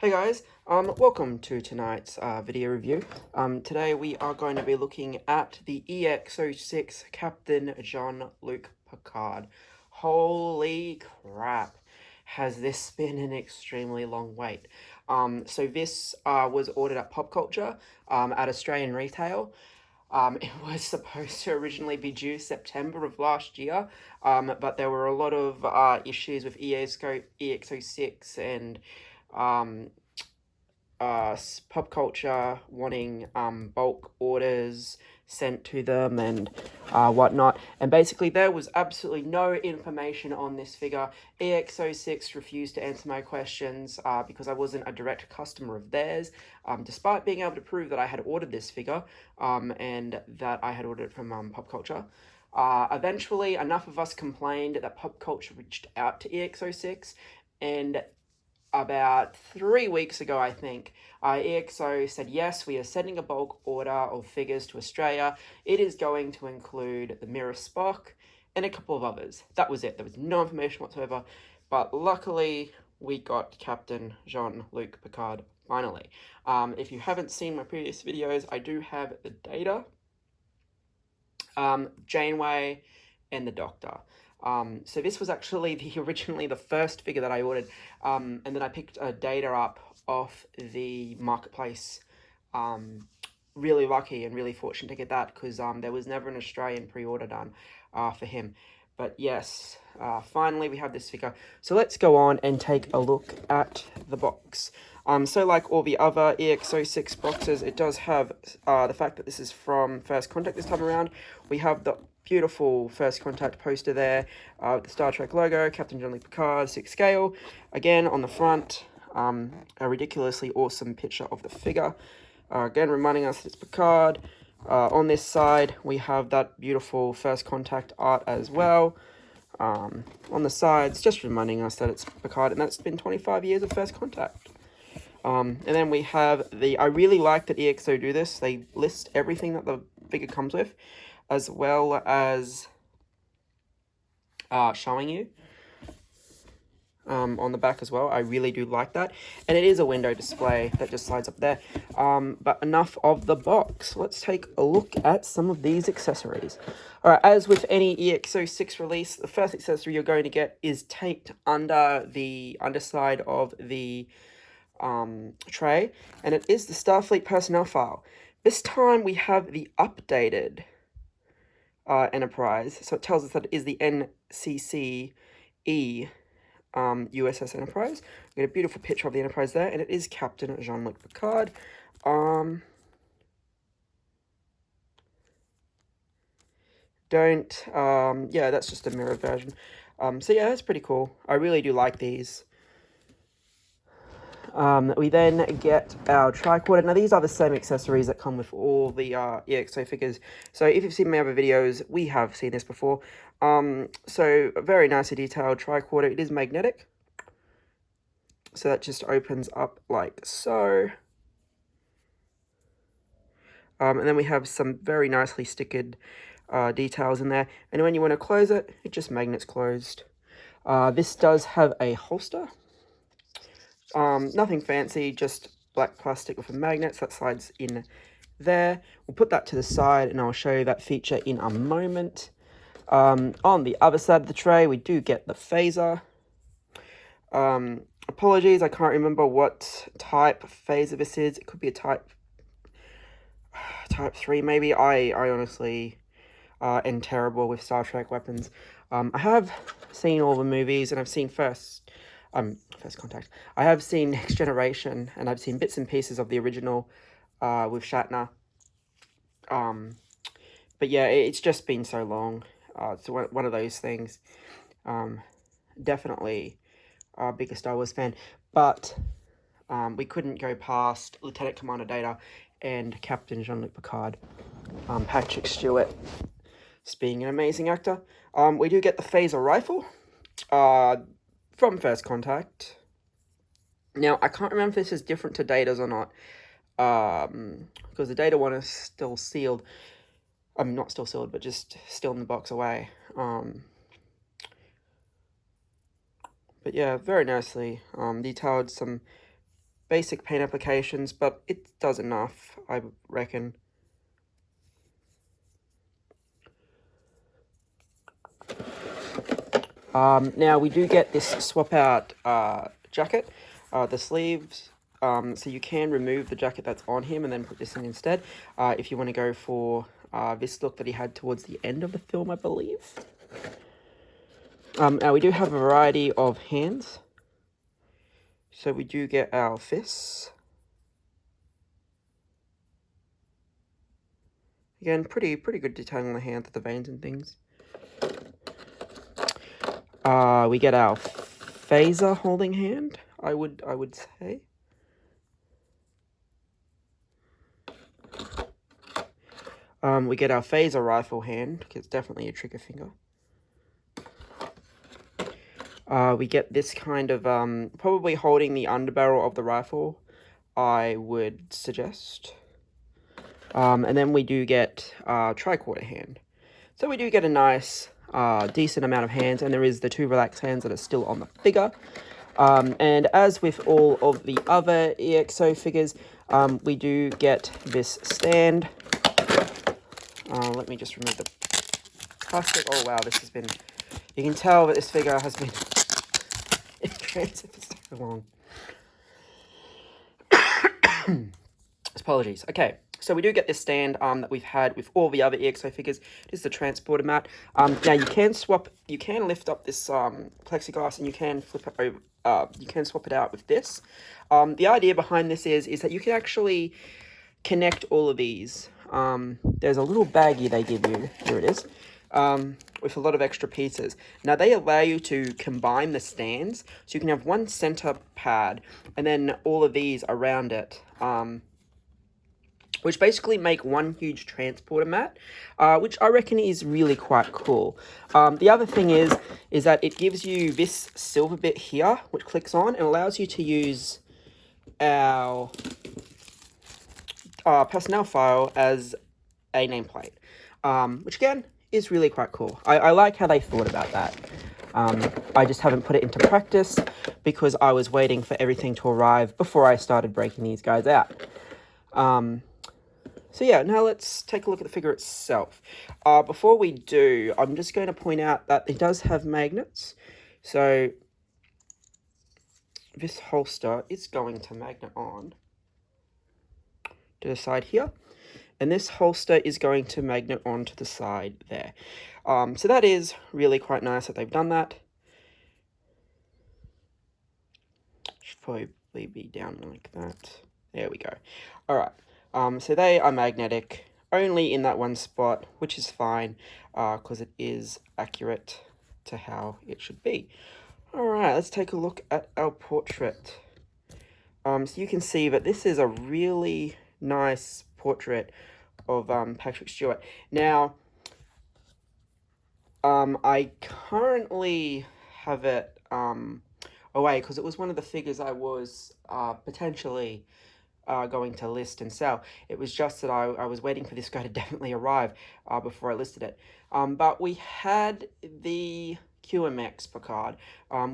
Hey guys, welcome to tonight's video review. Today we are going to be looking at the EXO-6 Captain Jean-Luc Picard. Holy crap, has this been an extremely long wait. So this was ordered at Pop Culture at Australian retail. It was supposed to originally be due September of last year, but there were a lot of issues with EXO-6 and pop culture wanting bulk orders sent to them and whatnot. And basically there was absolutely no information on this figure. EXO-6 refused to answer my questions because I wasn't a direct customer of theirs, despite being able to prove that I had ordered this figure and that I had ordered it from Pop Culture. Eventually, enough of us complained that Pop Culture reached out to EXO-6, and about 3 weeks ago, I think, EXO said, yes, we are sending a bulk order of figures to Australia. It is going to include the Mirror Spock and a couple of others. That was it. There was no information whatsoever. But luckily, we got Captain Jean-Luc Picard finally. If you haven't seen my previous videos, I do have the data, Janeway, and the Doctor. So this was actually originally the first figure that I ordered, and then I picked data up off the marketplace. Really lucky and really fortunate to get that, because there was never an Australian pre-order done for him. But yes, finally we have this figure. So let's go on and take a look at the box. So like all the other EXO-6 boxes, it does have the fact that this is from First Contact this time around. We have the beautiful First Contact poster there, the Star Trek logo, Captain Jean-Luc Picard, 6 scale. Again, on the front, a ridiculously awesome picture of the figure. Again, reminding us that it's Picard. On this side, we have that beautiful First Contact art as well. On the sides, just reminding us that it's Picard, and that's been 25 years of First Contact. And then we have I really like that EXO do this. They list everything that the figure comes with, as well as showing you on the back as well. I really do like that. And it is a window display that just slides up there. But enough of the box. Let's take a look at some of these accessories. Alright, as with any EXO-6 release, the first accessory you're going to get is taped under the underside of the tray, and it is the Starfleet personnel file. This time we have the updated Enterprise, so it tells us that it is the NCCE USS Enterprise. We get a beautiful picture of the Enterprise there, and it is Captain Jean-Luc Picard. Yeah, that's just a mirror version. So yeah, that's pretty cool. I really do like these. We then get our tricorder. Now, these are the same accessories that come with all the EXO figures. So if you've seen my other videos, we have seen this before. So a very nicely detailed tricorder. It is magnetic. So that just opens up like so. And then we have some very nicely stickered details in there. And when you want to close it, it just magnets closed. This does have a holster. Nothing fancy, just black plastic with a magnet, so that slides in there. We'll put that to the side, and I'll show you that feature in a moment. On the other side of the tray, we do get the phaser. Apologies, I can't remember what type of phaser this is. It could be a type 3, maybe. I honestly am terrible with Star Trek weapons. I have seen all the movies, and I've seen First Contact. I have seen Next Generation, and I've seen bits and pieces of the original with Shatner. But yeah, it's just been so long. It's one of those things. Definitely a bigger Star Wars fan, but we couldn't go past Lieutenant Commander Data and Captain Jean-Luc Picard. Patrick Stewart, just being an amazing actor. We do get the phaser rifle. From First Contact. Now, I can't remember if this is different to Data's or not, because the Data one is still sealed. I mean, not still sealed, but just still in the box away. But yeah, very nicely detailed, some basic paint applications, but it does enough, I reckon. Now we do get this swap out jacket, the sleeves, so you can remove the jacket that's on him and then put this in instead, if you want to go for this look that he had towards the end of the film, I believe. Now we do have a variety of hands. So we do get our fists. Again, pretty good detailing on the hands, the veins and things. We get our phaser holding hand, I would say. We get our phaser rifle hand, it's definitely a trigger finger. We get this kind of, probably holding the underbarrel of the rifle, I would suggest. And then we do get tricorder hand. So we do get a nice, decent amount of hands, and there is the 2 relaxed hands that are still on the figure. And as with all of the other EXO figures, we do get this stand. Let me just remove the plastic. Oh wow, this has been... You can tell that this figure has been in transit for so long. Apologies. Okay, so we do get this stand that we've had with all the other EXO figures. It is the transporter mat. Now you can lift up this plexiglass and you can flip it over. You can swap it out with this. The idea behind this is that you can actually connect all of these. There's a little baggie they give you. Here it is. With a lot of extra pieces. Now they allow you to combine the stands, so you can have one center pad and then all of these around it, which basically make one huge transporter mat, which I reckon is really quite cool. The other thing is that it gives you this silver bit here, which clicks on and allows you to use our personnel file as a nameplate, which again is really quite cool. I like how they thought about that. I just haven't put it into practice because I was waiting for everything to arrive before I started breaking these guys out. So yeah, now let's take a look at the figure itself. Before we do, I'm just going to point out that it does have magnets. So this holster is going to magnet on to the side here. And this holster is going to magnet onto the side there. So that is really quite nice that they've done that. Should probably be down like that. There we go. All right. So they are magnetic only in that one spot, which is fine because it is accurate to how it should be. All right, let's take a look at our portrait. So you can see that this is a really nice portrait of Patrick Stewart. Now, I currently have it away because it was one of the figures I was potentially going to list and sell. It was just that I was waiting for this guy to definitely arrive before I listed it. But we had the QMX Picard,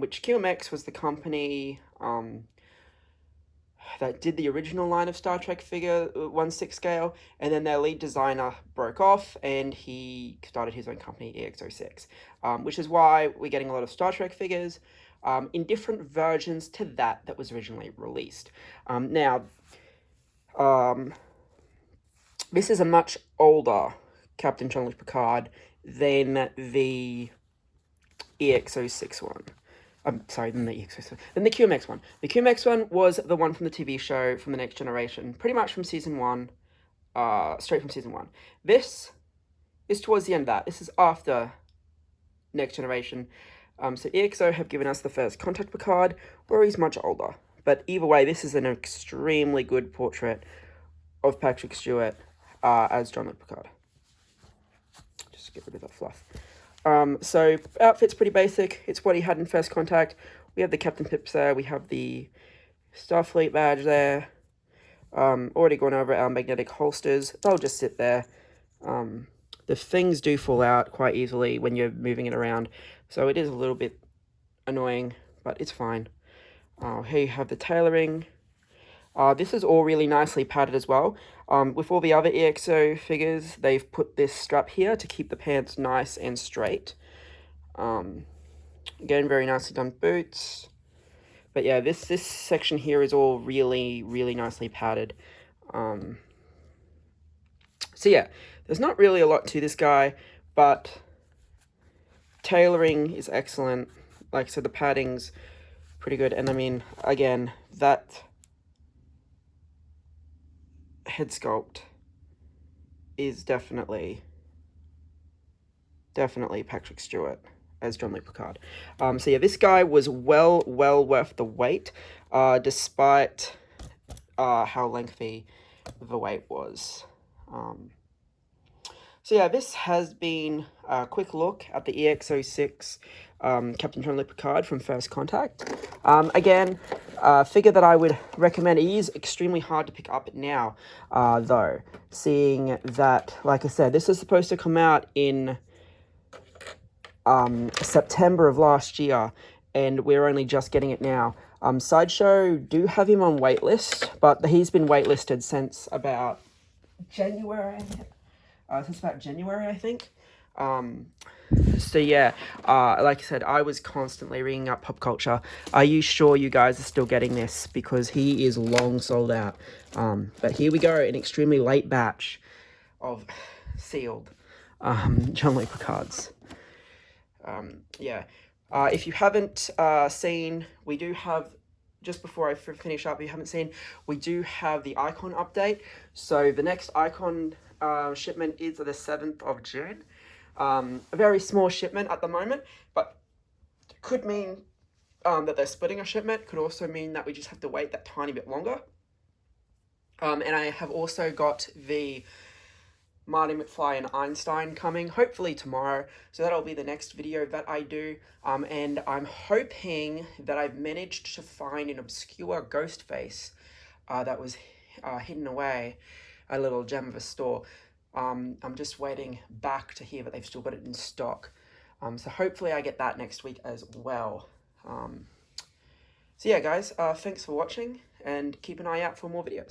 which QMX was the company that did the original line of Star Trek figure 1/6 scale, and then their lead designer broke off and he started his own company, EXO-6, which is why we're getting a lot of Star Trek figures in different versions to that was originally released. Now, this is a much older Captain Jean-Luc Picard than the EXO-6 one. I'm sorry, than the EXO-6, than the QMX one. The QMX one was the one from the TV show, from The Next Generation, pretty much from season 1, straight from season 1. This is towards the end of that. This is after Next Generation. So EXO have given us the first Contact Picard, where he's much older. But either way, this is an extremely good portrait of Patrick Stewart as Jean-Luc Picard. Just get rid of that fluff. So outfit's pretty basic. It's what he had in First Contact. We have the Captain Pips there. We have the Starfleet badge there. Already gone over our magnetic holsters. They'll just sit there. The things do fall out quite easily when you're moving it around. So it is a little bit annoying, but it's fine. Here you have the tailoring. This is all really nicely padded as well. With all the other EXO figures, they've put this strap here to keep the pants nice and straight. Again, very nicely done boots. But yeah, this section here is all really, really nicely padded. So yeah, there's not really a lot to this guy, but tailoring is excellent. Like I said, the padding's pretty good. And I mean, again, that head sculpt is definitely Patrick Stewart as Jean-Luc Picard. So yeah, this guy was well worth the wait, despite how lengthy the wait was. So yeah, this has been a quick look at the EXO-6 Captain Jean-Luc Picard from First Contact. Again, a figure that I would recommend. It is extremely hard to pick up now, though, seeing that, like I said, this is supposed to come out in September of last year, and we're only just getting it now. Sideshow do have him on waitlist, but he's been waitlisted since about January, I think. So yeah, like I said, I was constantly ringing up Pop Culture. Are you sure you guys are still getting this? Because he is long sold out. But here we go, an extremely late batch of sealed Jean-Luc Picards. Yeah. If you haven't seen, we do have, just before I finish up, if you haven't seen, we do have the icon update. So the next icon shipment is the 7th of June. A very small shipment at the moment, but could mean that they're splitting a shipment. Could also mean that we just have to wait that tiny bit longer. And I have also got the Marty McFly and Einstein coming, hopefully tomorrow. So that'll be the next video that I do. And I'm hoping that I've managed to find an obscure ghost face that was hidden away, a little gem of a store. I'm just waiting back to hear that they've still got it in stock. So hopefully I get that next week as well. So yeah, guys, thanks for watching, and keep an eye out for more videos.